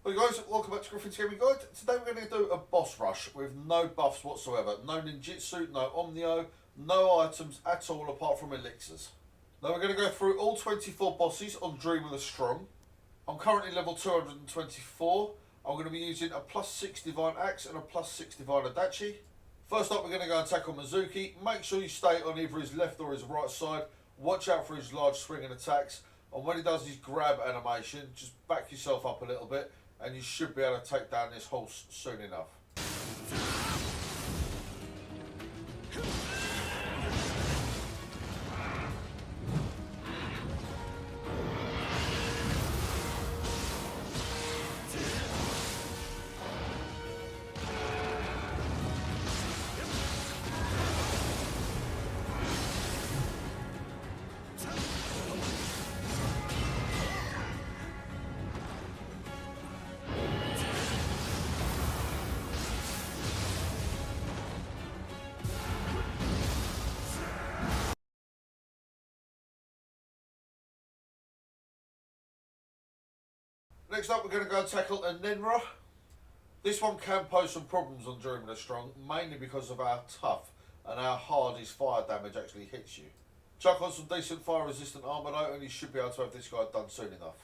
Hey guys, welcome back to Griffin's Gaming Guide. Today we're going to do a boss rush with no buffs whatsoever. No ninjutsu, no Onmyo, no items at all apart from elixirs. Now we're going to go through all 24 bosses on Dream of the Strong. I'm currently level 224. I'm going to be using a +6 Divine Axe and a +6 Divine Adachi. First up we're going to go and tackle Mizuki. Make sure you stay on either his left or his right side. Watch out for his large swinging attacks. And when he does his grab animation, just back yourself up a little bit and you should be able to take down this horse soon enough. Next up we're going to go and tackle a Ninra. This one can pose some problems on Dream of the Strong, mainly because of how tough and how hard his fire damage actually hits you. Chuck on some decent fire resistant armour though and you should be able to have this guy done soon enough.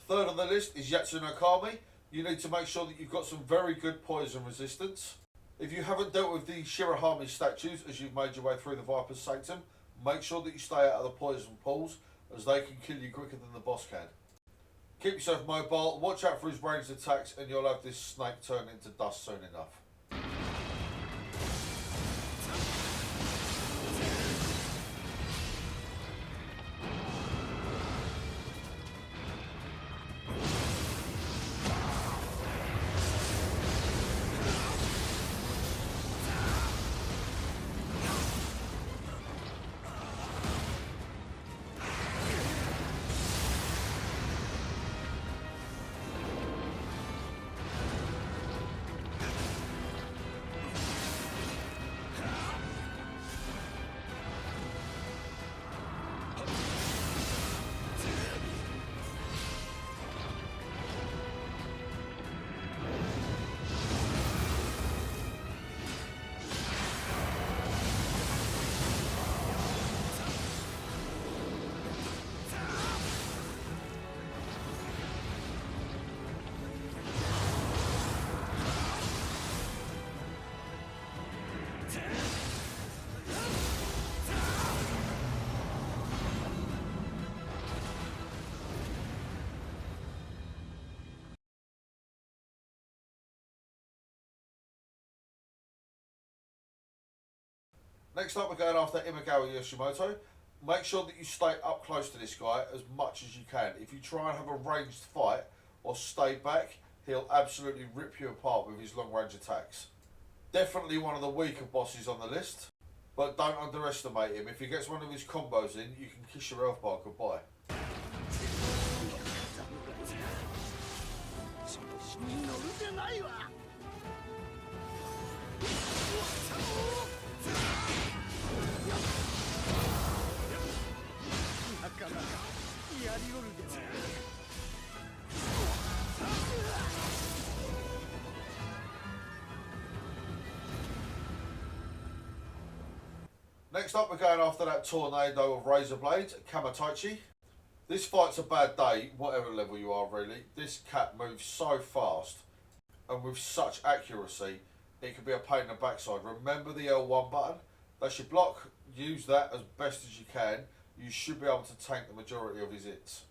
Third on the list is Yetzer no Kami. You need to make sure that you've got some very good poison resistance. If you haven't dealt with the Shirahame statues as you've made your way through the Viper's Sanctum, make sure that you stay out of the poison pools as they can kill you quicker than the boss can. Keep yourself mobile, watch out for his ranged attacks and you'll have this snake turn into dust soon enough. Next up we're going after Imagawa Yoshimoto. Make sure that you stay up close to this guy as much as you can. If you try and have a ranged fight or stay back, he'll absolutely rip you apart with his long range attacks. Definitely one of the weaker bosses on the list, but don't underestimate him. If he gets one of his combos in, you can kiss your health bar goodbye. Next up we're going after that tornado of razor blades, Kamataichi. This fight's a bad day, whatever level you are really. This cat moves so fast and with such accuracy, it can be a pain in the backside. Remember the L1 button? That's your block, use that as best as you can. You should be able to tank the majority of his hits.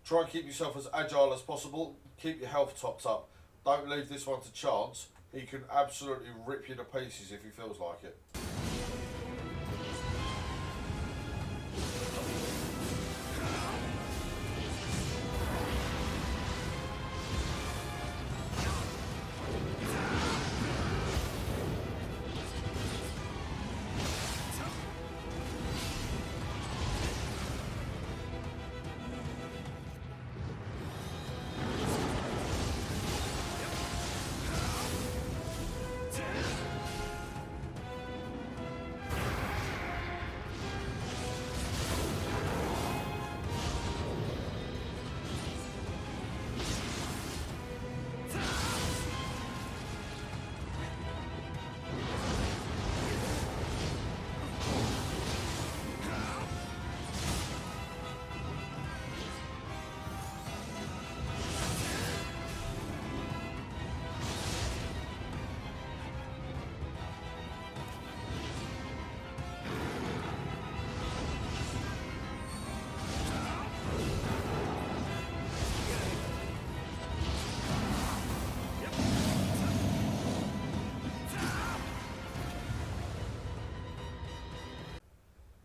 Try and keep yourself as agile as possible. Keep your health topped up. Don't leave this one to chance. He can absolutely rip you to pieces if he feels like it.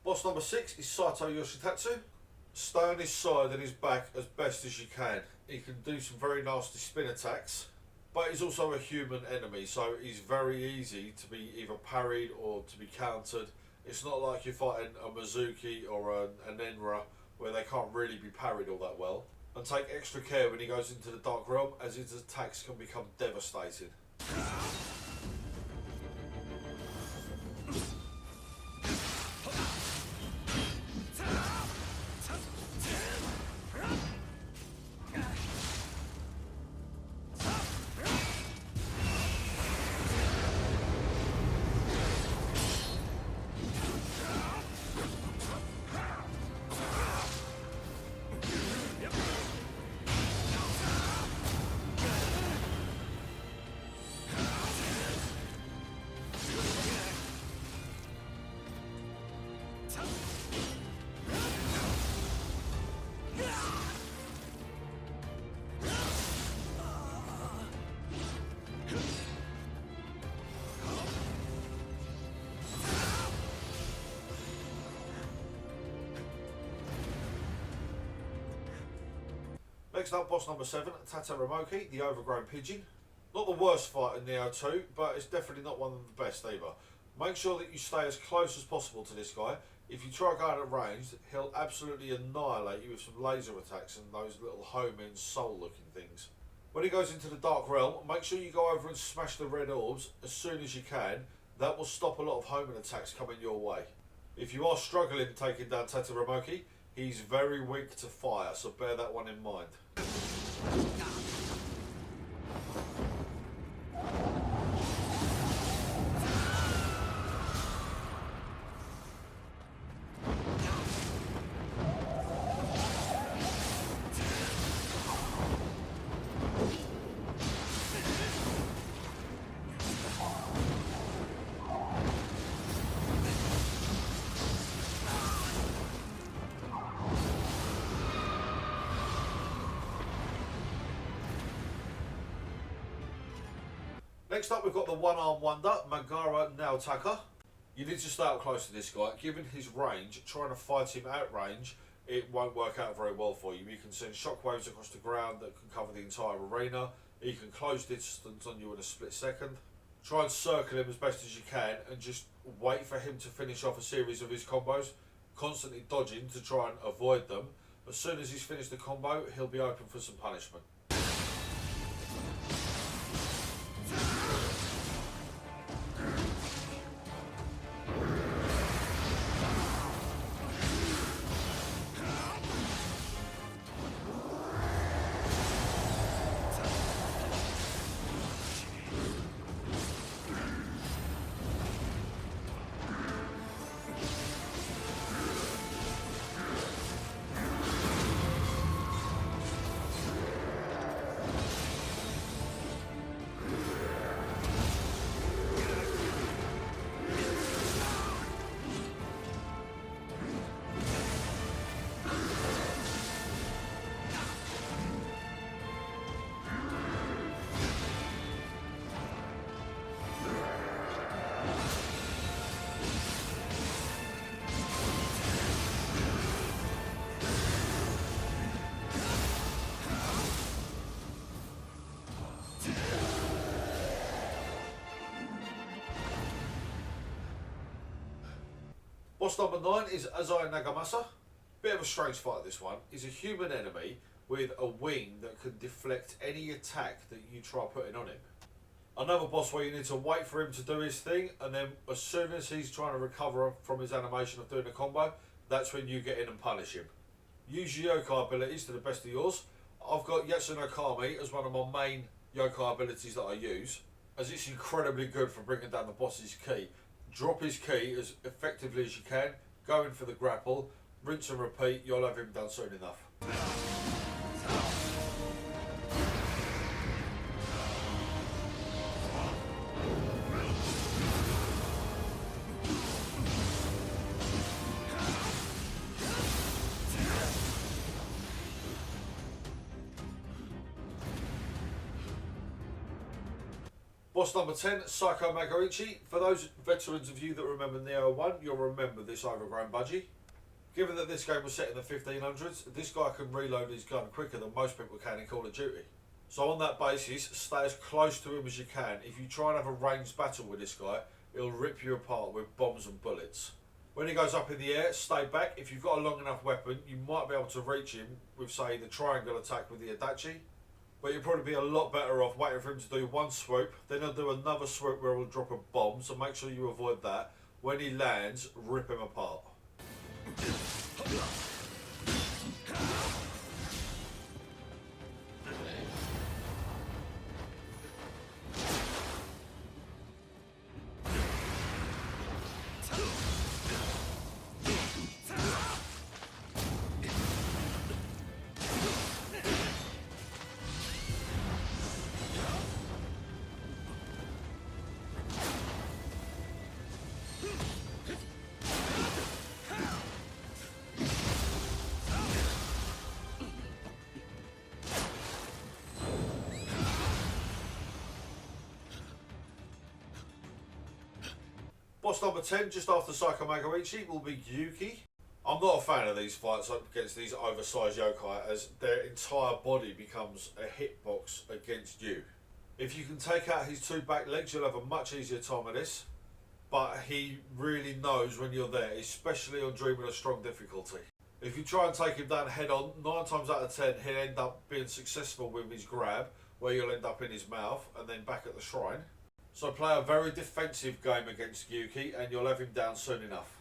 Boss number 6 is Sato Yoshitatsu. Stay on his side and his back as best as you can. He can do some very nasty spin attacks, but he's also a human enemy, so he's very easy to be either parried or to be countered. It's not like you're fighting a Mizuki or an Enra where they can't really be parried all that well. And take extra care when he goes into the Dark Realm, as his attacks can become devastating. Next up, boss number 7, Tatsu, the Overgrown Pigeon. Not the worst fight in Nioh 2, but it's definitely not one of the best either. Make sure that you stay as close as possible to this guy. If you try going at range, he'll absolutely annihilate you with some laser attacks and those little homing soul looking things. When he goes into the Dark Realm, make sure you go over and smash the red orbs as soon as you can. That will stop a lot of homing attacks coming your way. If you are struggling taking down Tatsu, he's very weak to fire, so bear that one in mind. Next up, we've got the one-arm wonder, Megara Naotaka. You need to stay up close to this guy. Given his range, trying to fight him out range, it won't work out very well for you. You can send shockwaves across the ground that can cover the entire arena. He can close distance on you in a split second. Try and circle him as best as you can and just wait for him to finish off a series of his combos, constantly dodging to try and avoid them. As soon as he's finished the combo, he'll be open for some punishment. Boss number 9 is Inaga Masa. Bit of a strange fight this one. He's a human enemy with a wing that can deflect any attack that you try putting on him. Another boss where you need to wait for him to do his thing, and then as soon as he's trying to recover from his animation of doing a combo, that's when you get in and punish him. Use your yokai abilities to the best of yours. I've got Yetzer no Kami as one of my main yokai abilities that I use, as it's incredibly good for bringing down the boss's ki. Drop his ki as effectively as you can, go in for the grapple, rinse and repeat, you'll have him done soon enough. Boss number 10, Sarco Karrueche. For those veterans of you that remember Nioh 1, you'll remember this overgrown Boji. Given that this game was set in the 1500s, this guy can reload his gun quicker than most people can in Call of Duty. So on that basis, stay as close to him as you can. If you try and have a ranged battle with this guy, he'll rip you apart with bombs and bullets. When he goes up in the air, stay back. If you've got a long enough weapon, you might be able to reach him with, say, the triangle attack with the Adachi. But you'll probably be a lot better off waiting for him to do one swoop, then he'll do another swoop where he'll drop a bomb, so make sure you avoid that. When he lands, rip him apart. Boss number 10, just after Sarco Karrueche, will be Yuki. I'm not a fan of these fights against these oversized yokai, as their entire body becomes a hitbox against you. If you can take out his two back legs, you'll have a much easier time with this. But he really knows when you're there, especially on Dreaming of Strong difficulty. If you try and take him down head on, 9 times out of 10 he'll end up being successful with his grab, where you'll end up in his mouth and then back at the shrine. So play a very defensive game against Yuki and you'll have him down soon enough.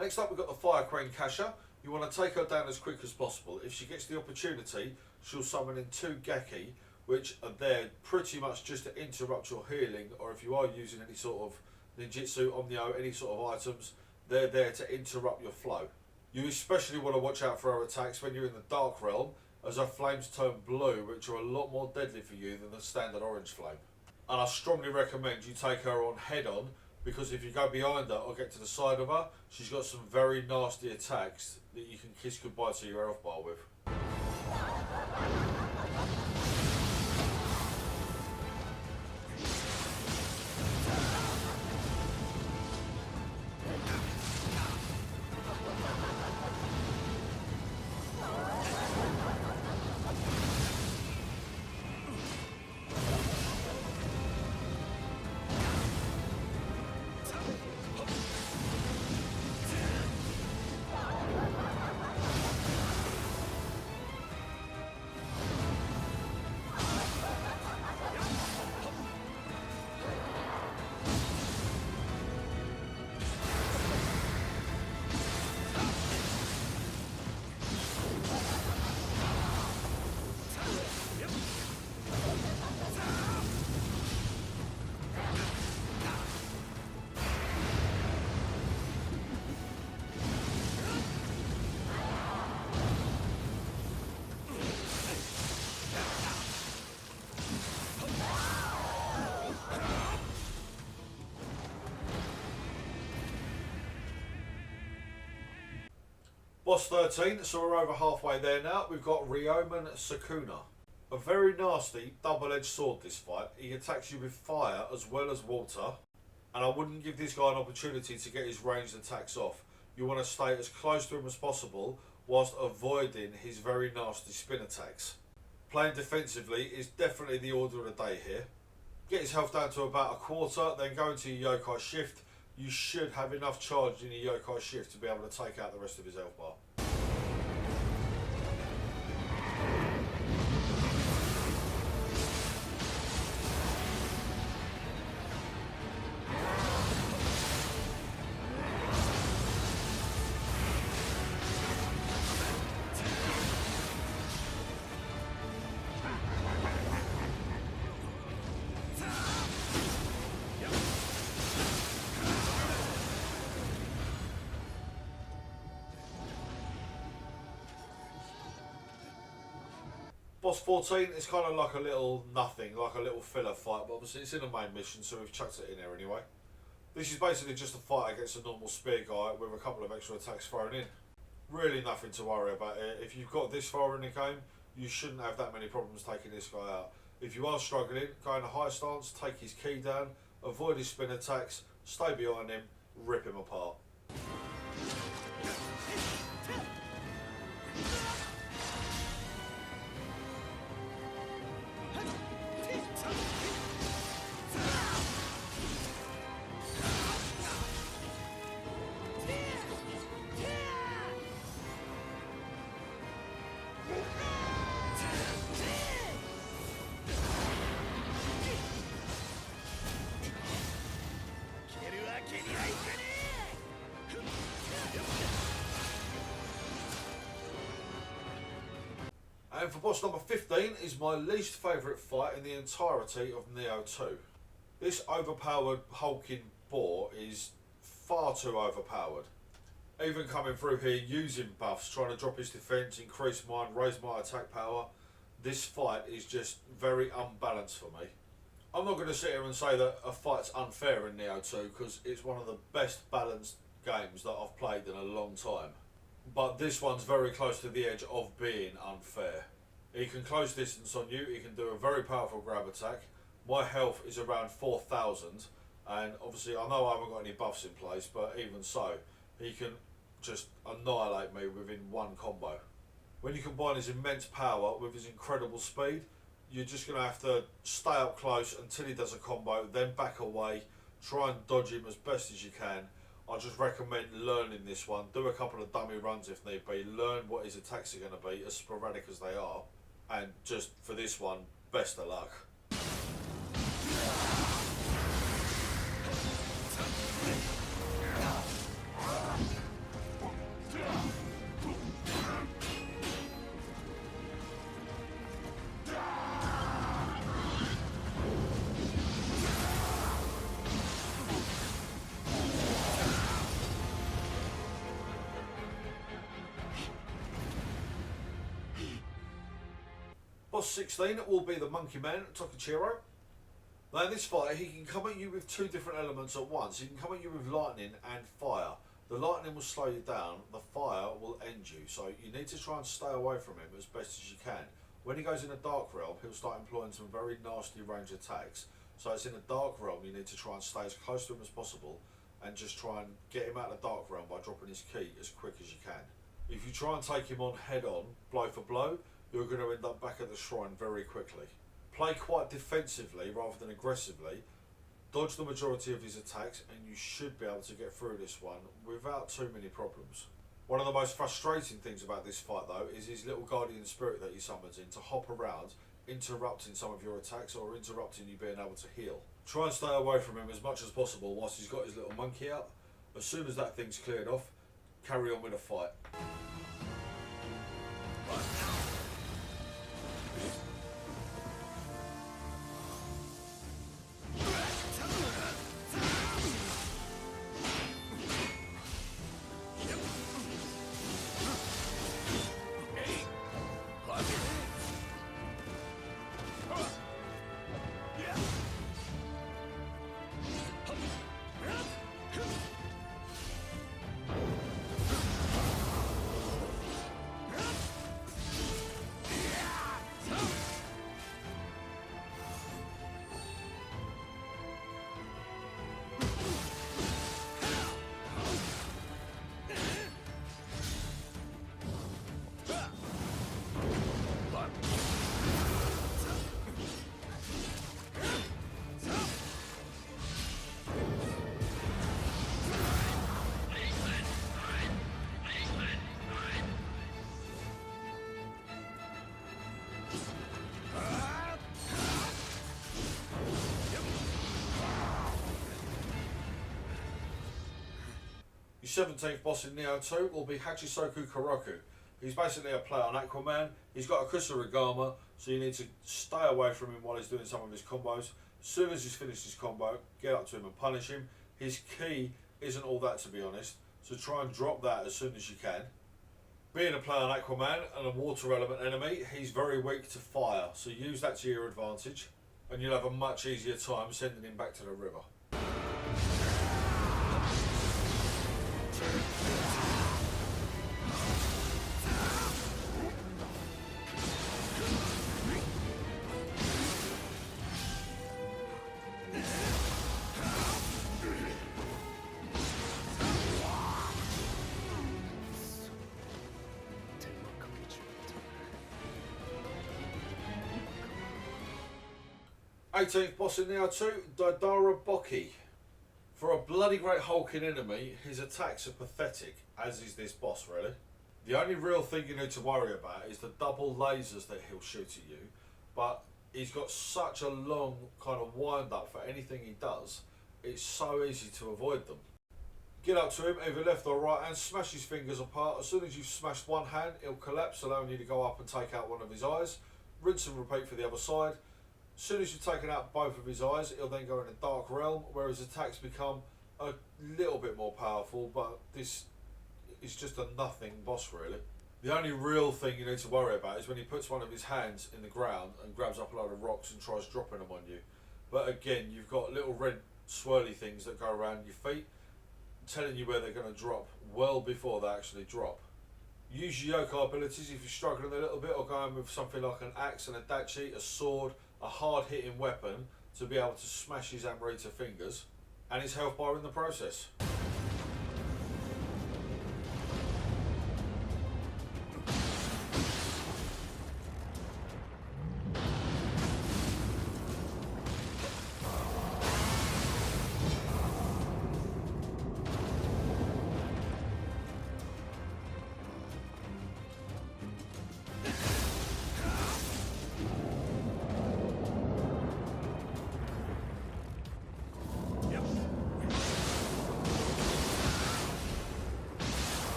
Next up we've got the Fire Queen Kasha. You want to take her down as quick as possible. If she gets the opportunity, she'll summon in 2 Geki, which are there pretty much just to interrupt your healing, or if you are using any sort of Ninjutsu, Onmyo, any sort of items, they're there to interrupt your flow. You especially want to watch out for her attacks when you're in the Dark Realm, as her flames turn blue, which are a lot more deadly for you than the standard orange flame. And I strongly recommend you take her on head on, because if you go behind her or get to the side of her, she's got some very nasty attacks that you can kiss goodbye to your health bar with. Boss 13, so we're over halfway there now. We've got Ryomen Sukuna. A very nasty double-edged sword this fight. He attacks you with fire as well as water, and I wouldn't give this guy an opportunity to get his ranged attacks off. You want to stay as close to him as possible whilst avoiding his very nasty spin attacks. Playing defensively is definitely the order of the day here. Get his health down to about a quarter, then go into your yokai shift. You should have enough charge in your yokai shift to be able to take out the rest of his health bar. Boss 14 is kind of like a little nothing, like a little filler fight, but obviously it's in the main mission, so we've chucked it in there anyway. This is basically just a fight against a normal spear guy with a couple of extra attacks thrown in. Really nothing to worry about here. If you've got this far in the game, you shouldn't have that many problems taking this guy out. If you are struggling, go in a high stance, take his ki down, avoid his spin attacks, stay behind him, rip him apart. And for boss number 15 is my least favourite fight in the entirety of Nioh 2. This overpowered hulking boar is far too overpowered. Even coming through here using buffs, trying to drop his defence, increase mine, raise my attack power, this fight is just very unbalanced for me. I'm not going to sit here and say that a fight's unfair in Nioh 2 because it's one of the best balanced games that I've played in a long time. But this one's very close to the edge of being unfair. He can close distance on you, he can do a very powerful grab attack. My health is around 4,000, and obviously I know I haven't got any buffs in place, but even so, he can just annihilate me within one combo. When you combine his immense power with his incredible speed, you're just going to have to stay up close until he does a combo, then back away, try and dodge him as best as you can. I just recommend learning this one. Do a couple of dummy runs if need be. Learn what his attacks are going to be, as sporadic as they are. And just for this one, best of luck. Boss 16 will be the Monkey Man, Ichiro. They Now in this fight, he can come at you with two different elements at once. He can come at you with lightning and fire. The lightning will slow you down, the fire will end you. So you need to try and stay away from him as best as you can. When he goes in a dark realm, he'll start employing some very nasty range attacks. So it's in a dark realm, you need to try and stay as close to him as possible and just try and get him out of the dark realm by dropping his key as quick as you can. If you try and take him on head on, blow for blow, you're going to end up back at the shrine very quickly. Play quite defensively rather than aggressively. Dodge the majority of his attacks and you should be able to get through this one without too many problems. One of the most frustrating things about this fight though is his little guardian spirit that he summons in to hop around, interrupting some of your attacks or interrupting you being able to heal. Try and stay away from him as much as possible whilst he's got his little monkey out. As soon as that thing's cleared off, carry on with the fight. 17th boss in Nioh 2 will be Sarco Karrueche. He's basically a play on Aquaman. He's got a Kusarigama, so you need to stay away from him while he's doing some of his combos. As soon as he's finished his combo, get up to him and punish him. His key isn't all that, to be honest, so try and drop that as soon as you can. Being a play on Aquaman and a water element enemy, he's very weak to fire, so use that to your advantage and you'll have a much easier time sending him back to the river. 18th boss in Nioh 2, Daraa. For a bloody great hulking enemy, his attacks are pathetic, as is this boss really. The only real thing you need to worry about is the double lasers that he'll shoot at you, but he's got such a long kind of wind up for anything he does, it's so easy to avoid them. Get up to him, either left or right, and smash his fingers apart. As soon as you've smashed one hand, he'll collapse, allowing you to go up and take out one of his eyes. Rinse and repeat for the other side. As soon as you've taken out both of his eyes, he'll then go in a dark realm, where his attacks become a little bit more powerful, but this is just a nothing boss really. The only real thing you need to worry about is when he puts one of his hands in the ground and grabs up a load of rocks and tries dropping them on you. But again, you've got little red swirly things that go around your feet, telling you where they're going to drop well before they actually drop. Use your yokai abilities if you're struggling a little bit, or going with something like an axe and a dachi, a sword, a hard hitting weapon to be able to smash his Amrita fingers and his health bar in the process.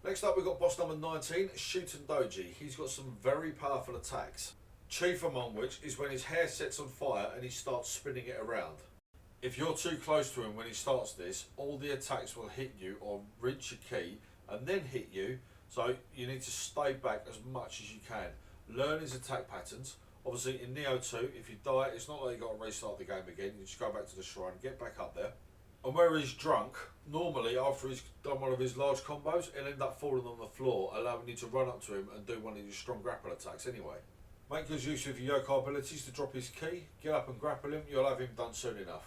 Next up we've got boss number 19, Shooten Doji. He's got some very powerful attacks. Chief among which is when his hair sets on fire and he starts spinning it around. If you're too close to him when he starts this, all the attacks will hit you or reach your ki and then hit you, so you need to stay back as much as you can. Learn his attack patterns. Obviously in Nioh 2, if you die, it's not like you've got to restart the game again. You just go back to the shrine, get back up there. And where he's drunk, normally after he's done one of his large combos, he'll end up falling on the floor, allowing you to run up to him and do one of his strong grapple attacks anyway. Make good use of your yokai abilities to drop his ki, get up and grapple him, you'll have him done soon enough.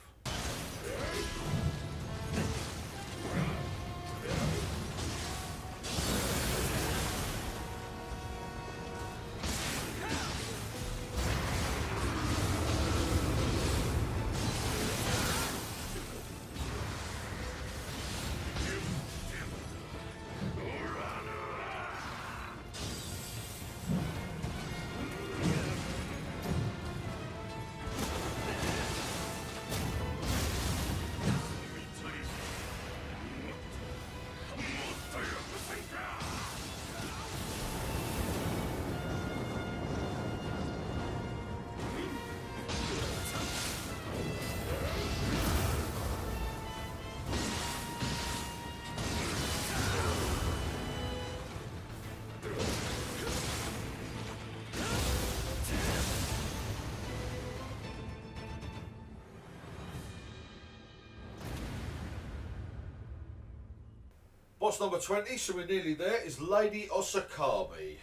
Boss number 20, so we're nearly there, is Lady Osakabe.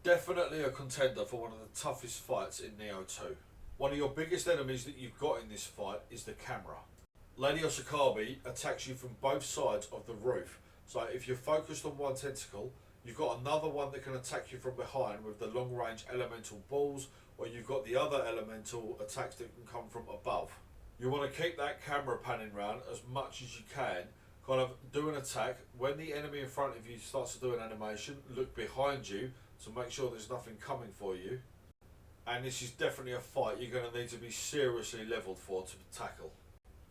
Definitely a contender for one of the toughest fights in Nioh 2. One of your biggest enemies that you've got in this fight is the camera. Lady Osakabe attacks you from both sides of the roof. So if you're focused on one tentacle, you've got another one that can attack you from behind with the long range elemental balls, or you've got the other elemental attacks that can come from above. You want to keep that camera panning round as much as you can. Kind of do an attack. When the enemy in front of you starts to do an animation, look behind you to make sure there's nothing coming for you. And this is definitely a fight you're going to need to be seriously leveled for to tackle.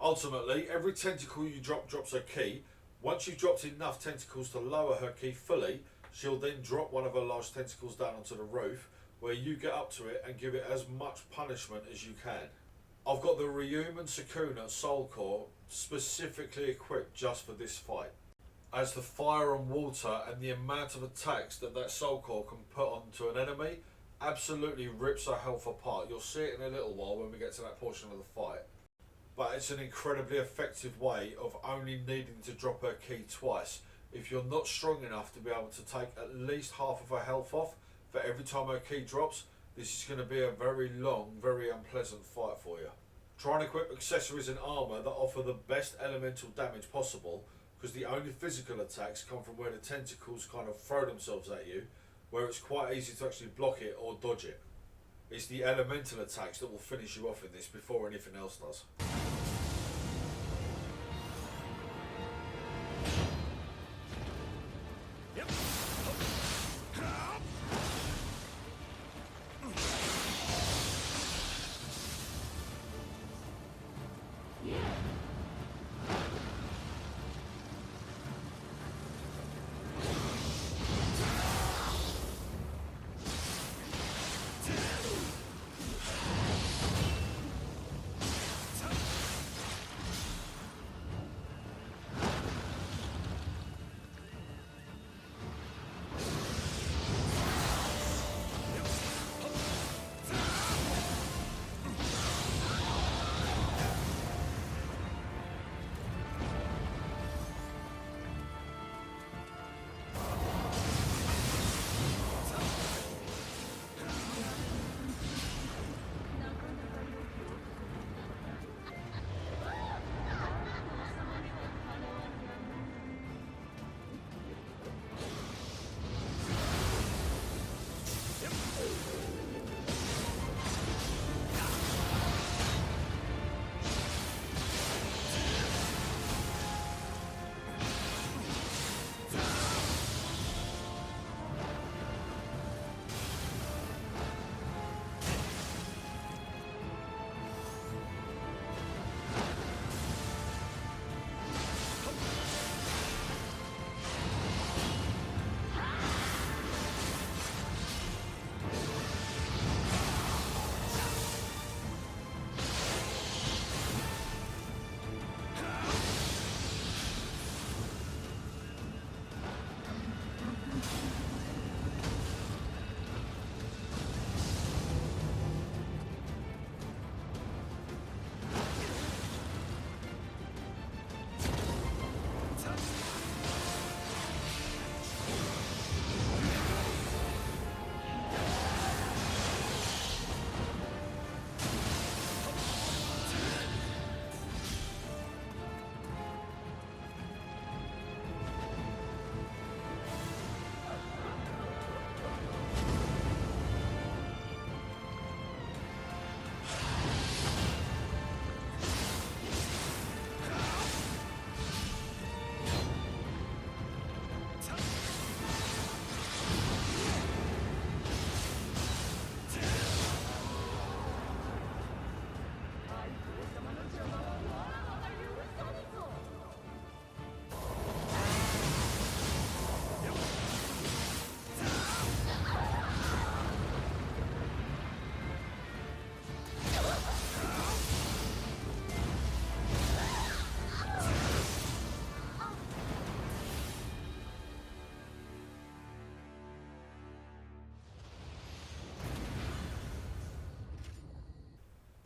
Ultimately, every tentacle you drop drops her ki. Once you've dropped enough tentacles to lower her ki fully, she'll then drop one of her large tentacles down onto the roof, where you get up to it and give it as much punishment as you can. I've got the Ryum and Sukuna Soul Core specifically equipped just for this fight, as the fire and water and the amount of attacks that Soul Core can put onto an enemy absolutely rips her health apart. You'll see it in a little while when we get to that portion of the fight, but it's an incredibly effective way of only needing to drop her ki twice. If you're not strong enough to be able to take at least half of her health off for every time her ki drops, this is going to be a very long, very unpleasant fight for you. Try and equip accessories and armour that offer the best elemental damage possible, because the only physical attacks come from where the tentacles kind of throw themselves at you, where it's quite easy to actually block it or dodge it. It's the elemental attacks that will finish you off in this before anything else does.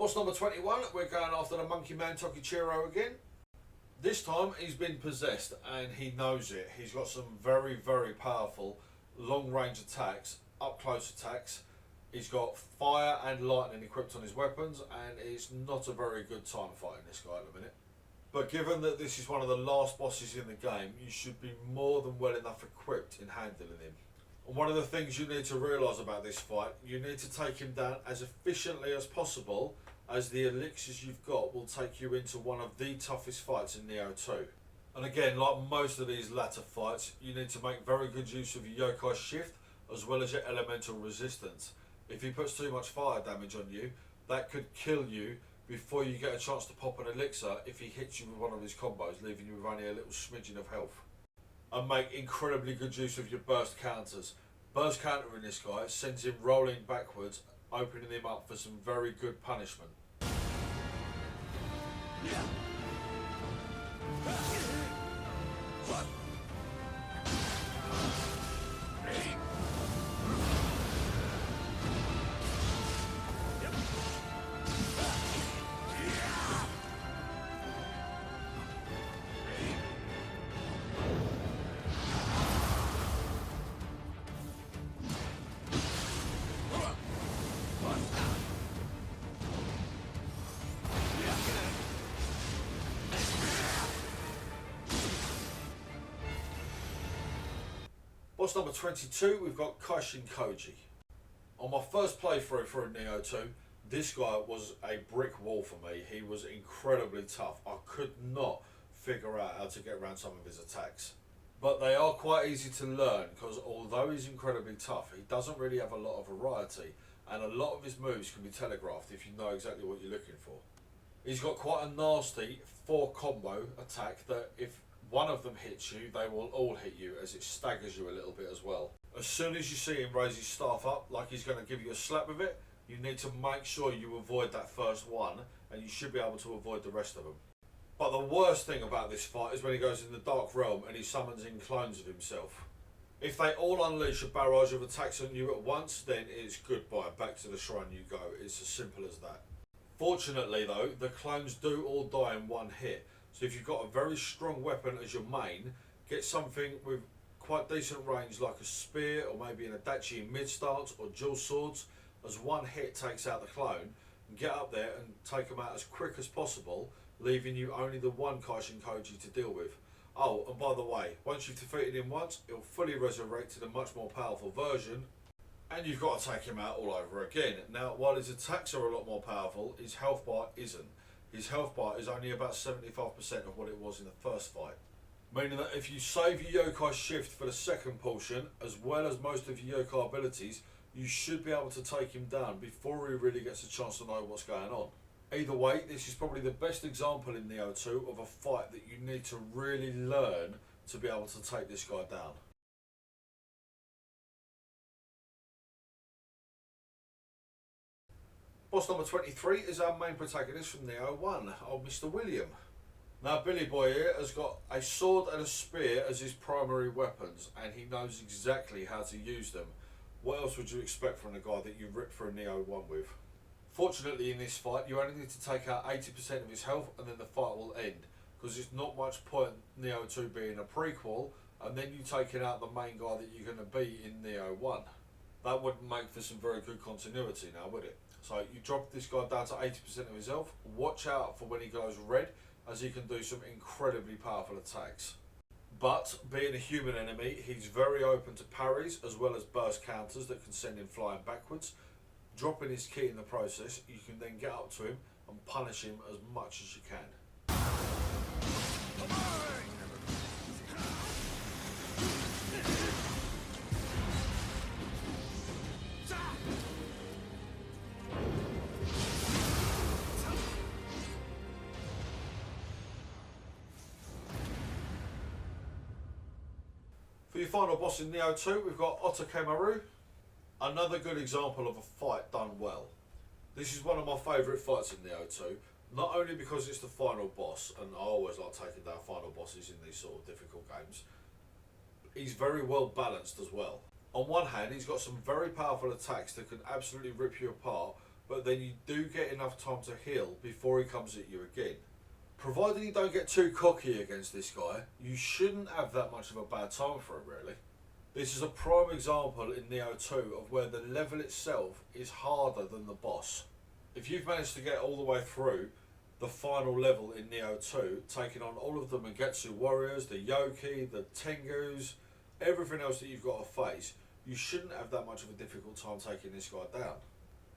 Boss number 21, we're going after the Monkey Man Ichiro again. This time he's been possessed and he knows it. He's got some very, very powerful long range attacks, up close attacks. He's got fire and lightning equipped on his weapons, and it's not a very good time fighting this guy at the minute. But given that this is one of the last bosses in the game, you should be more than well enough equipped in handling him. And one of the things you need to realise about this fight, you need to take him down as efficiently as possible, as the elixirs you've got will take you into one of the toughest fights in Nioh 2. And again, like most of these latter fights, you need to make very good use of your yokai shift as well as your elemental resistance. If he puts too much fire damage on you, that could kill you before you get a chance to pop an elixir if he hits you with one of his combos, leaving you with only a little smidgen of health. And make incredibly good use of your burst counters. Burst countering this guy sends him rolling backwards, opening him up for some very good punishment. Boss number 22, we've got Koji. On my first playthrough through Nioh 2, this guy was a brick wall for me. He was incredibly tough. I could not figure out how to get around some of his attacks. But they are quite easy to learn, because although he's incredibly tough, he doesn't really have a lot of variety, and a lot of his moves can be telegraphed if you know exactly what you're looking for. He's got quite a nasty 4 combo attack that if one of them hits you, they will all hit you, as it staggers you a little bit as well. As soon as you see him raise his staff up like he's going to give you a slap with it, you need to make sure you avoid that first one, and you should be able to avoid the rest of them. But the worst thing about this fight is when he goes in the Dark Realm and he summons in clones of himself. If they all unleash a barrage of attacks on you at once, then it's goodbye, back to the shrine you go. It's as simple as that. Fortunately though, the clones do all die in one hit. So if you've got a very strong weapon as your main, get something with quite decent range like a spear or maybe an adachi in mid-stance or dual swords, as one hit takes out the clone, and get up there and take them out as quick as possible, leaving you only the one Kaishin Koji to deal with. Oh, and by the way, once you've defeated him once, he'll fully resurrect to the much more powerful version, and you've got to take him out all over again. Now, while his attacks are a lot more powerful, his health bar isn't. His health bar is only about 75% of what it was in the first fight. Meaning that if you save your yokai shift for the second portion, as well as most of your yokai abilities, you should be able to take him down before he really gets a chance to know what's going on. Either way, this is probably the best example in Nioh 2 of a fight that you need to really learn to be able to take this guy down. Boss number 23 is our main protagonist from Nioh 1, old Mr. William. Now Billy Boy here has got a sword and a spear as his primary weapons, and he knows exactly how to use them. What else would you expect from a guy that you ripped through Nioh 1 with? Fortunately in this fight you only need to take out 80% of his health and then the fight will end, because it's not much point Nioh 2 being a prequel and then you taking out the main guy that you're going to be in Nioh 1. That wouldn't make for some very good continuity now, would it? So you drop this guy down to 80% of his health. Watch out for when he goes red, as he can do some incredibly powerful attacks. But being a human enemy, he's very open to parries as well as burst counters that can send him flying backwards. Dropping his key in the process, you can then get up to him and punish him as much as you can. For your final boss in Nioh 2, we've got Tacoma Roo. Another good example of a fight done well. This is one of my favourite fights in Nioh 2, not only because it's the final boss, and I always like taking down final bosses in these sort of difficult games. He's very well balanced as well. On one hand, he's got some very powerful attacks that can absolutely rip you apart, but then you do get enough time to heal before he comes at you again. Provided you don't get too cocky against this guy, you shouldn't have that much of a bad time for him, really. This is a prime example in Nioh 2 of where the level itself is harder than the boss. If you've managed to get all the way through the final level in Nioh 2, taking on all of the Mangetsu warriors, the Yoki, the Tengus, everything else that you've got to face, you shouldn't have that much of a difficult time taking this guy down.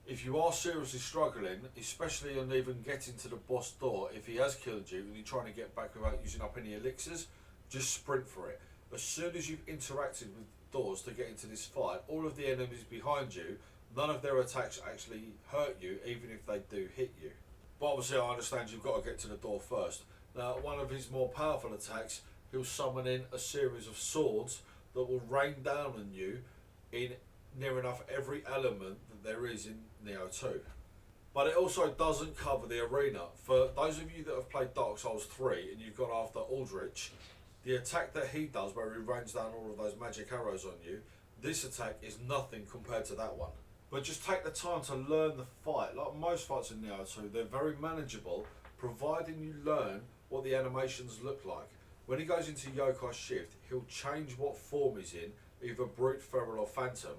If you are seriously struggling, especially on even getting to the boss door, if he has killed you and you're trying to get back without using up any elixirs, just sprint for it. As soon as you've interacted with doors to get into this fight, all of the enemies behind you, none of their attacks actually hurt you, even if they do hit you. But obviously I understand you've got to get to the door first. Now, one of his more powerful attacks, he'll summon in a series of swords that will rain down on you in near enough every element that there is in Nioh 2. But it also doesn't cover the arena. For those of you that have played Dark Souls 3 and you've gone after Aldrich, the attack that he does where he rains down all of those magic arrows on you, this attack is nothing compared to that one. But just take the time to learn the fight. Like most fights in Nioh 2, they're very manageable, providing you learn what the animations look like. When he goes into Yokai Shift, he'll change what form he's in, either Brute, Feral or Phantom,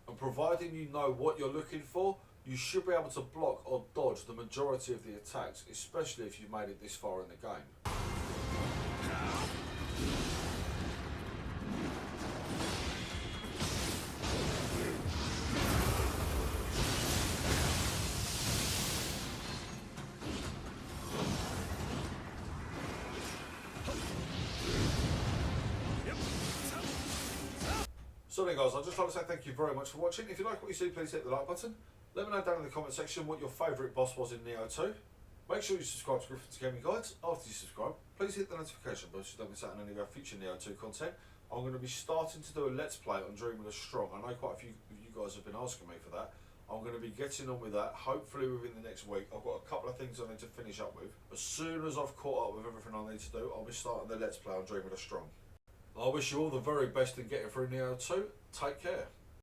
and providing you know what you're looking for, you should be able to block or dodge the majority of the attacks, especially if you've made it this far in the game. So then guys, I'd just like to say thank you very much for watching. If you like what you see, please hit the like button. Let me know down in the comment section what your favourite boss was in Nioh 2. Make sure you subscribe to Griffin's Gaming Guides. After you subscribe, please hit the notification bell so you don't miss out on any of our future Nioh 2 content. I'm going to be starting to do a Let's Play on Dreaming of Strong. I know quite a few of you guys have been asking me for that. I'm going to be getting on with that, hopefully within the next week. I've got a couple of things I need to finish up with. As soon as I've caught up with everything I need to do, I'll be starting the Let's Play on Dreaming of Strong. I wish you all the very best in getting through Nioh 2. Take care.